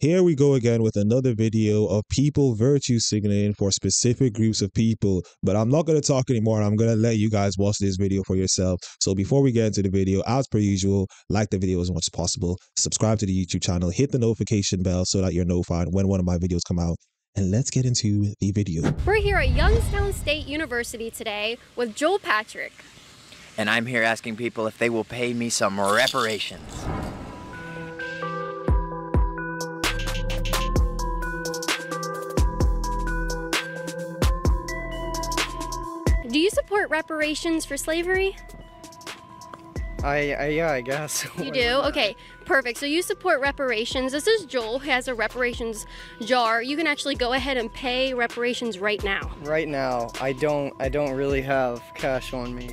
Here we go again with another video of people virtue signaling for specific groups of people, but I'm not going to talk anymore. I'm going to let you guys watch this video for yourself. So before we get into the video, as per usual, like the video as much as possible, subscribe to the YouTube channel, hit the notification bell so that you're notified when one of my videos come out. And let's get into the video. We're here at Youngstown State University today with Joel Patrick. And I'm here asking people if they will pay me some reparations. Do you support reparations for slavery? Yeah, I guess. You do? Okay, perfect. So you support reparations. This is Joel, who has a reparations jar. You can actually go ahead and pay reparations right now. Right now, I don't really have cash on me.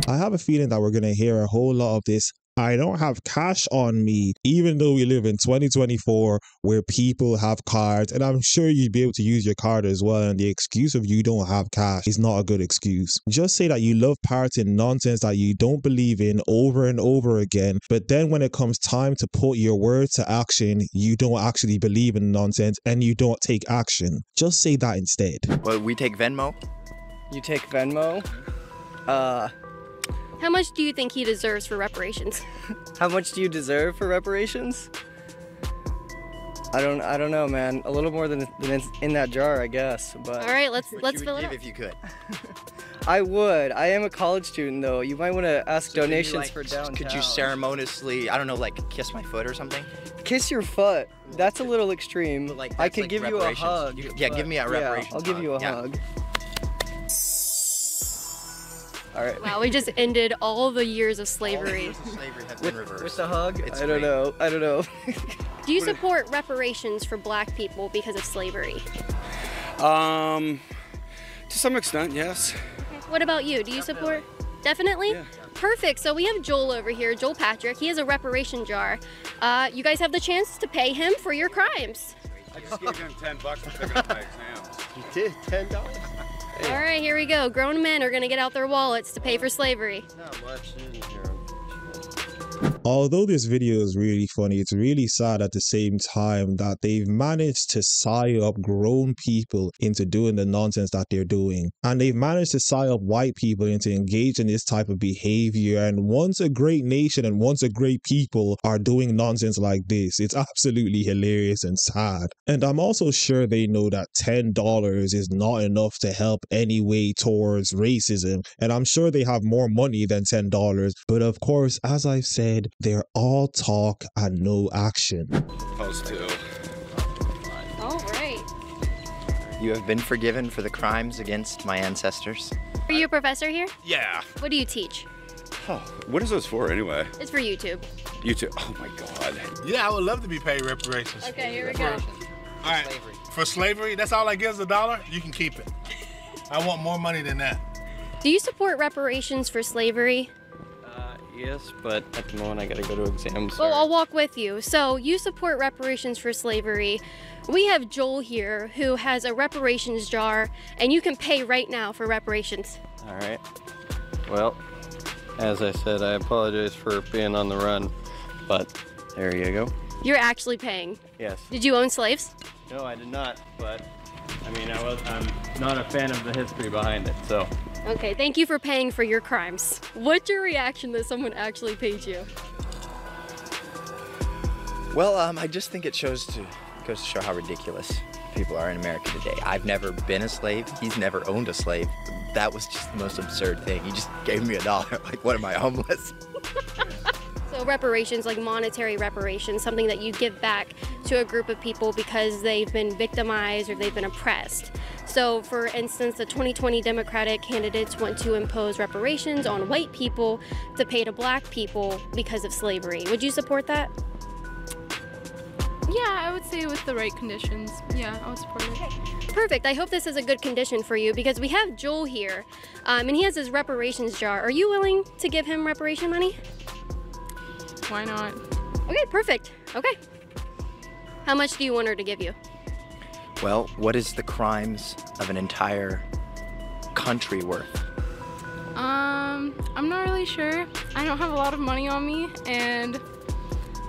I have a feeling that we're going to hear a whole lot of this. I don't have cash on me, even though we live in 2024 where people have cards, and I'm sure you'd be able to use your card as well, and the excuse of you don't have cash is not a good excuse. Just say that you love parts in nonsense that you don't believe in over and over again, but then when it comes time to put your word to action, you don't actually believe in nonsense and you don't take action. Just say that instead. Well, we take Venmo. You take Venmo? How much do you think he deserves for reparations? How much do you deserve for reparations? I don't know, man. A little more than in that jar, I guess. But all right, let's fill it give up. if you could. I would. I am a college student, though. You might want to ask donations for downtown. Could you ceremoniously, I don't know, like kiss my foot or something? Kiss your foot? That's a little extreme. But, like, I that's could like give you a reparations. hug. Yeah, give me a reparations Yeah, I'll give you a hug. hug. All right. Wow, we just ended all the years of slavery. All the years of slavery have been reversed. With the hug? It's I don't know. I don't know. Do you support reparations for black people because of slavery? To some extent, yes. Okay. What about you? Do you support? Definitely? Yeah. Perfect. So we have Joel over here, Joel Patrick. He has a reparation jar. You guys have the chance to pay him for your crimes. I just gave him $10 to pick up my exams. You did? $10? All right, here we go. Grown men are going to get out their wallets to pay for slavery. Not much in here. Although this video is really funny, it's really sad at the same time that they've managed to sigh up grown people into doing the nonsense that they're doing. And they've managed to sigh up white people into engage in this type of behavior. And once a great nation and once a great people are doing nonsense like this, it's absolutely hilarious and sad. And I'm also sure they know that $10 is not enough to help any way towards racism. And I'm sure they have more money than $10. But of course, as I've said, they're all talk and no action. Supposed to. All right. You have been forgiven for the crimes against my ancestors. Are you a professor here? Yeah. What do you teach? Oh, what is this for anyway? It's for YouTube. YouTube. Oh my God. Yeah, I would love to be paid reparations. Okay, here we go. All right, for slavery, that's all I give is $1. You can keep it. I want more money than that. Do you support reparations for slavery? Yes, but at the moment I gotta go to exams. Well, I'll walk with you. So you support reparations for slavery. We have Joel here who has a reparations jar, and you can pay right now for reparations. All right. Well, as I said, I apologize for being on the run, but there you go. You're actually paying. Yes. Did you own slaves? No, I did not, but I mean, I'm not a fan of the history behind it, so. Okay, thank you for paying for your crimes. What's your reaction that someone actually paid you? Well, I just think it goes to show how ridiculous people are in America today. I've never been a slave. He's never owned a slave. That was just the most absurd thing. He just gave me $1. Like, what am I, homeless? So reparations, like monetary reparations, something that you give back to a group of people because they've been victimized or they've been oppressed. So for instance, the 2020 Democratic candidates want to impose reparations on white people to pay to black people because of slavery. Would you support that? Yeah, I would say with the right conditions. Yeah, I would support it. Perfect. I hope this is a good condition for you because we have Joel here and he has his reparations jar. Are you willing to give him reparation money? Why not? Okay, perfect. Okay. How much do you want her to give you? Well, what is the crimes of an entire country worth? I'm not really sure. I don't have a lot of money on me, and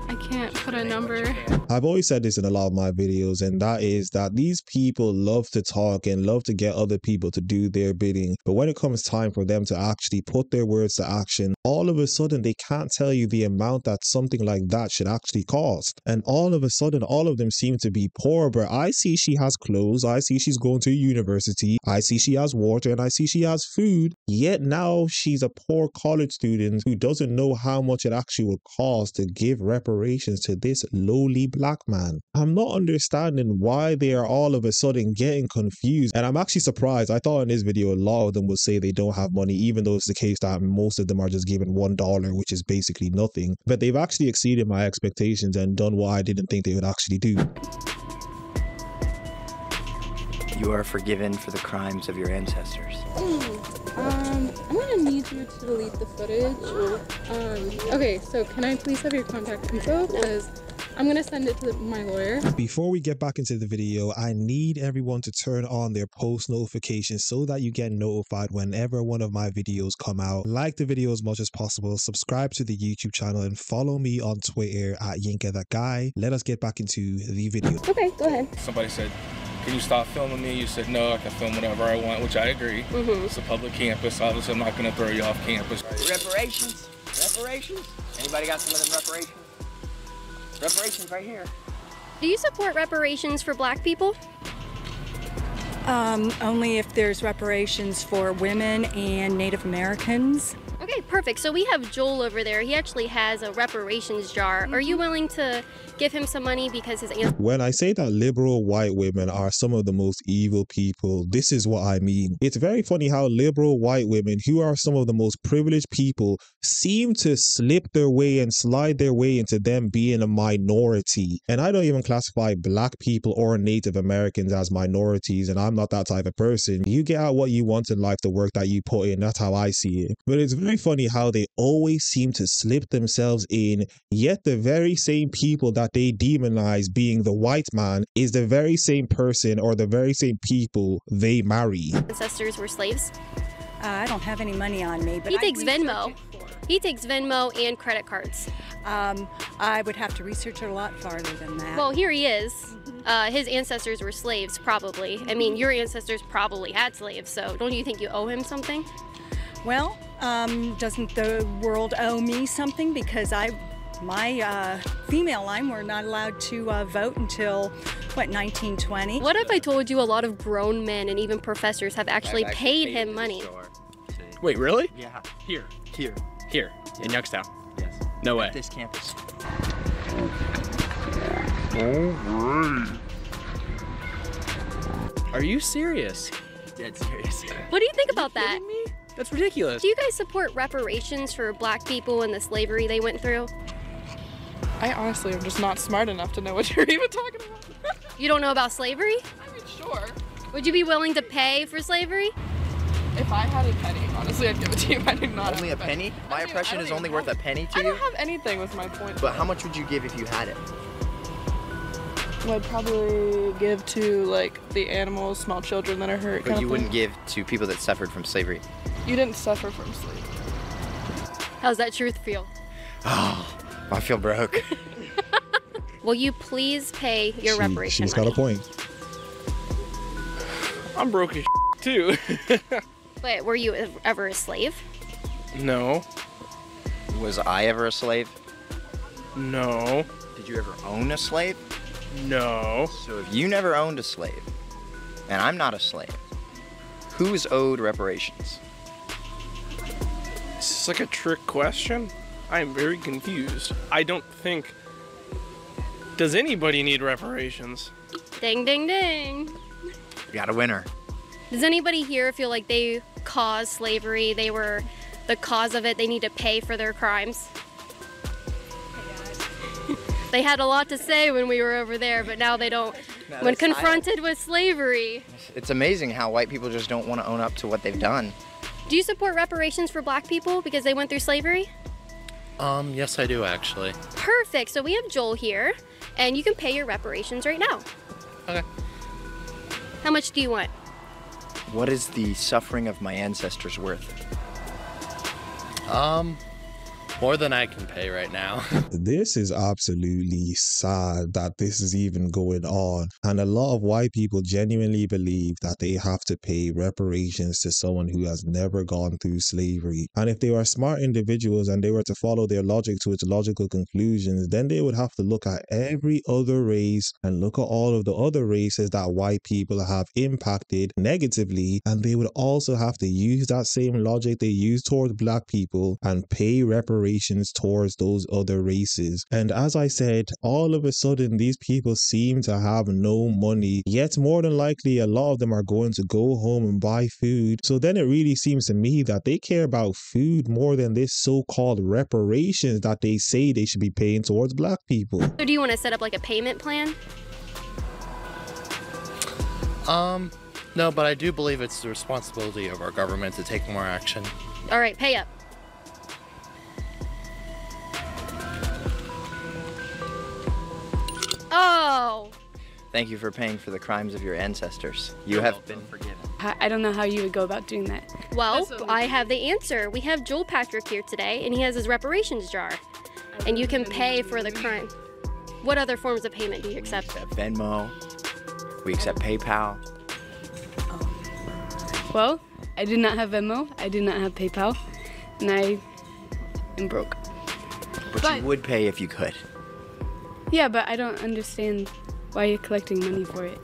I can't put a number. I've always said this in a lot of my videos, and that is that these people love to talk and love to get other people to do their bidding. But when it comes time for them to actually put their words to action, all of a sudden they can't tell you the amount that something like that should actually cost. And all of a sudden, all of them seem to be poor. But I see she has clothes, I see she's going to university, I see she has water, and I see she has food. Yet now she's a poor college student who doesn't know how much it actually would cost to give reparations to this lowly black man. I'm not understanding why they are all of a sudden getting confused, and I'm actually surprised. I thought in this video a lot of them would say they don't have money, even though it's the case that most of them are just given $1, which is basically nothing. But they've actually exceeded my expectations and done what I didn't think they would actually do. You are forgiven for the crimes of your ancestors. I'm gonna need you to delete the footage. Okay, so can I please have your contact info? Because I'm gonna send it to my lawyer. Before we get back into the video, I need everyone to turn on their post notifications so that you get notified whenever one of my videos come out. Like the video as much as possible, subscribe to the YouTube channel, and follow me on Twitter at YinkaThatGuy. Let us get back into the video. Okay, go ahead. Somebody said, can you stop filming me? You said, no, I can film whatever I want, which I agree. It's a public campus. Obviously, I'm not going to throw you off campus. Reparations? Reparations? Anybody got some of them reparations? Reparations right here. Do you support reparations for black people? Only if there's reparations for women and Native Americans. Okay, perfect. So we have Joel over there. He actually has a reparations jar. Are you willing to give him some money because his aunt... When I say that liberal white women are some of the most evil people, this is what I mean. It's very funny how liberal white women, who are some of the most privileged people, seem to slip their way and slide their way into them being a minority. And I don't even classify black people or Native Americans as minorities, and I'm not that type of person. You get out what you want in life, the work that you put in. That's how I see it. But it's very funny how they always seem to slip themselves in, yet the very same people that they demonize being the white man is the very same person or the very same people they marry. Ancestors were slaves? I don't have any money on me, but He takes Venmo. He takes Venmo and credit cards. I would have to research it a lot farther than that. Well, here he is. His ancestors were slaves, probably. I mean, your ancestors probably had slaves, so don't you think you owe him something? Well, doesn't the world owe me something? Because my female line were not allowed to vote until, what, 1920? What if I told you a lot of grown men and even professors have actually paid him money? Wait, really? Yeah. Here. Here. In Youngstown? Yes. No way. At this campus. Are you serious? Dead serious. What do you think about that? Kidding me? That's ridiculous. Do you guys support reparations for black people and the slavery they went through? I honestly am just not smart enough to know what you're even talking about. You don't know about slavery? I mean, sure. Would you be willing to pay for slavery? If I had a penny, honestly, I'd give it to you. I do not Only have a penny? My impression is only worth a penny to I you? don't have anything with my point. But how much would you give if you had it? I'd probably give to, like, the animals, small children that are hurt. But you wouldn't give to people that suffered from slavery. You didn't suffer from slavery. How's that truth feel? Oh, I feel broke. Will you please pay your reparations? She's got a point. I'm broke as too. But were you ever a slave? No. Was I ever a slave? No. Did you ever own a slave? No. So if you never owned a slave, and I'm not a slave, who is owed reparations? Is this like a trick question? I am very confused. I don't think... Does anybody need reparations? Ding, ding, ding. You got a winner. Does anybody here feel like they caused slavery? They were the cause of it. They need to pay for their crimes? They had a lot to say when we were over there, but now they don't. No, When confronted with slavery. It's amazing how white people just don't want to own up to what they've done. Do you support reparations for black people because they went through slavery? Yes, I do actually. Perfect. So we have Joel here, and you can pay your reparations right now. Okay. How much do you want? What is the suffering of my ancestors worth? More than I can pay right now. This is absolutely sad that this is even going on. And a lot of white people genuinely believe that they have to pay reparations to someone who has never gone through slavery. And if they were smart individuals and they were to follow their logic to its logical conclusions, then they would have to look at every other race and look at all of the other races that white people have impacted negatively. And they would also have to use that same logic they use towards black people and pay reparations towards those other races. And as I said, all of a sudden these people seem to have no money, yet more than likely a lot of them are going to go home and buy food. So then it really seems to me that they care about food more than this so-called reparations that they say they should be paying towards black people. So do you want to set up like a payment plan? No, but I do believe it's the responsibility of our government to take more action. All right, pay up. Oh. Thank you for paying for the crimes of your ancestors. You have been forgiven. I don't know how you would go about doing that. Well, I have the answer. We have Joel Patrick here today, and he has his reparations jar. And you can pay for the crime. What other forms of payment do you accept? Venmo. We accept PayPal. Well, I do not have Venmo, I do not have PayPal, and I am broke. But you would pay if you could. Yeah, but I don't understand why you're collecting money for it.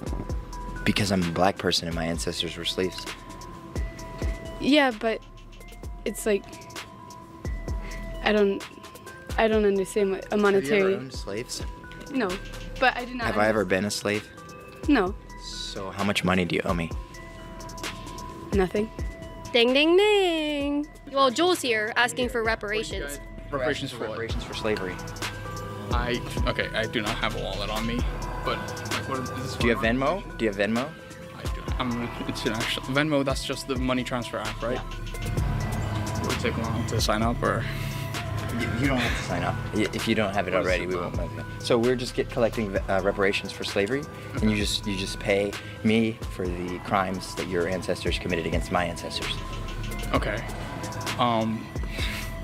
Because I'm a black person and my ancestors were slaves. Yeah, but it's like I don't understand what a monetary. Have you ever owned slaves? No, but I do not. Have I ever been a slave? No. So how much money do you owe me? Nothing. Ding, ding, ding. Well, Joel's here asking for reparations. Reparations for what? Reparations for slavery. I do not have a wallet on me, but like, what is this? Do you have Venmo? Do you have Venmo? I do. I'm international. Venmo, that's just the money transfer app, right? Would it take long to sign up, or? You don't have to sign up. If you don't have it already, we won't. Okay. So we're just collecting reparations for slavery, and you just pay me for the crimes that your ancestors committed against my ancestors. Okay.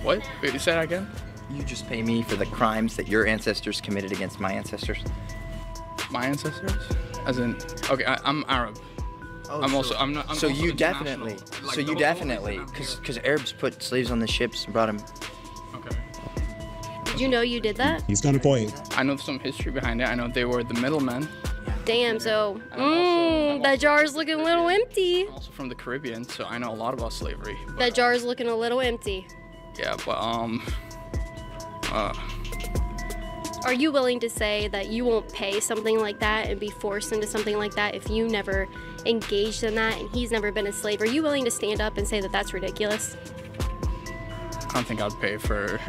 What? Wait, say that again? You just pay me for the crimes that your ancestors committed against my ancestors. My ancestors? As in, okay, I'm Arab. Oh, I'm so, also, I'm not. I'm so also you definitely, like so you definitely, because Arabs put slaves on the ships and brought them. Okay. Did you know you did that? He's got a point. I know some history behind it. I know they were the middlemen. Damn, so, that jar's looking a little empty. I'm also from the Caribbean, so I know a lot about slavery. That jar's looking a little empty. Yeah, but, Are you willing to say that you won't pay something like that and be forced into something like that if you never engaged in that and he's never been a slave? Are you willing to stand up and say that that's ridiculous? I don't think I'd pay for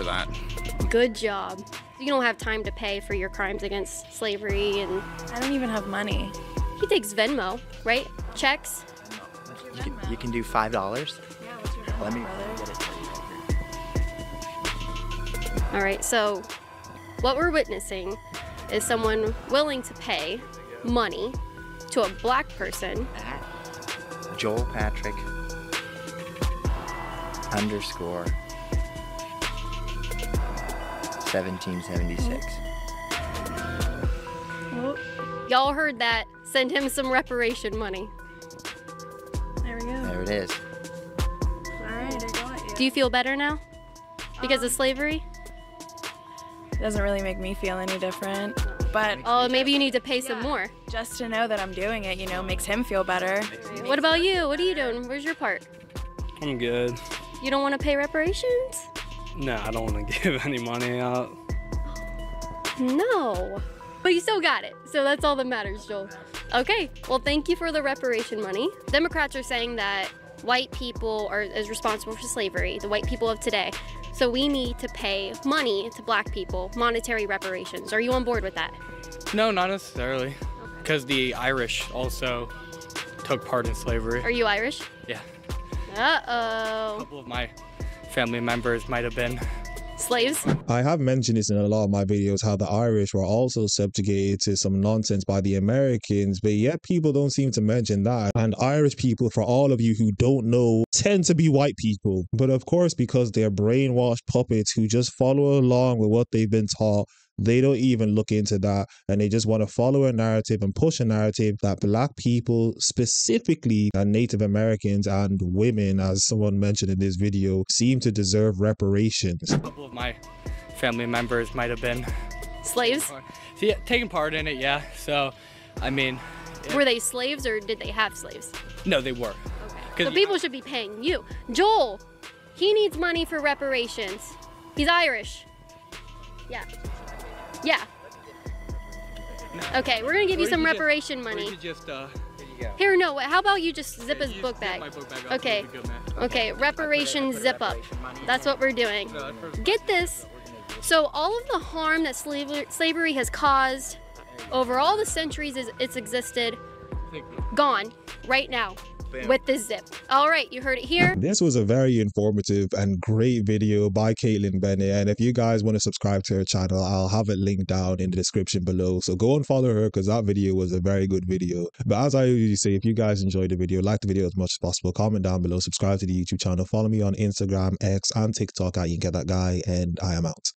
that. Good job. You don't have time to pay for your crimes against slavery, and I don't even have money. He takes Venmo, right? Checks? You can do $5? Yeah, what's your Venmo, Let me brother? get it. All right, so what we're witnessing is someone willing to pay money to a black person. Joel Patrick _ 1776. Well, y'all heard that. Send him some reparation money. There we go. There it is. All right, I got you. Do you feel better now? Because of slavery? It doesn't really make me feel any different, but oh, maybe you need to pay some more. Just to know that I'm doing it, you know, makes him feel better. What about you? What are you doing? Where's your part? I'm good. You don't want to pay reparations? No, I don't want to give any money out. No. But you still got it, so that's all that matters, Joel. Okay, well, thank you for the reparation money. Democrats are saying that white people are responsible for slavery, the white people of today. So we need to pay money to black people, monetary reparations. Are you on board with that? No, not necessarily. Because the Irish also took part in slavery. Are you Irish? Yeah. Uh-oh. A couple of my family members might have been. Slaves? I have mentioned this in a lot of my videos, how the Irish were also subjugated to some nonsense by the Americans, but yet people don't seem to mention that. And Irish people, for all of you who don't know, tend to be white people. But of course, because they're brainwashed puppets who just follow along with what they've been taught, they don't even look into that, and they just want to follow a narrative and push a narrative that black people, specifically Native Americans and women, as someone mentioned in this video, seem to deserve reparations. A couple of my family members might have been slaves. Yeah, taking part in it, yeah. So, I mean, were they slaves or did they have slaves? No, they were. Okay. So people should be paying you. Joel, he needs money for reparations. He's Irish. Yeah. Yeah. Okay, we're gonna give you some reparation money. Here, no. How about you just zip his book bag? Okay. Okay. Reparation zip up. That's what we're doing. Get this. So all of the harm that slavery has caused over all the centuries it's existed, gone right now. With this zip. All right, you heard it here. This was a very informative and great video by Caitlin Bennett, and if you guys want to subscribe to her channel, I'll have it linked down in the description below, so go and follow her because that video was a very good video. But as I usually say, if you guys enjoyed the video, like the video as much as possible, comment down below, subscribe to the YouTube channel, follow me on Instagram, X and TikTok at YinkaThatGuy, and I am out.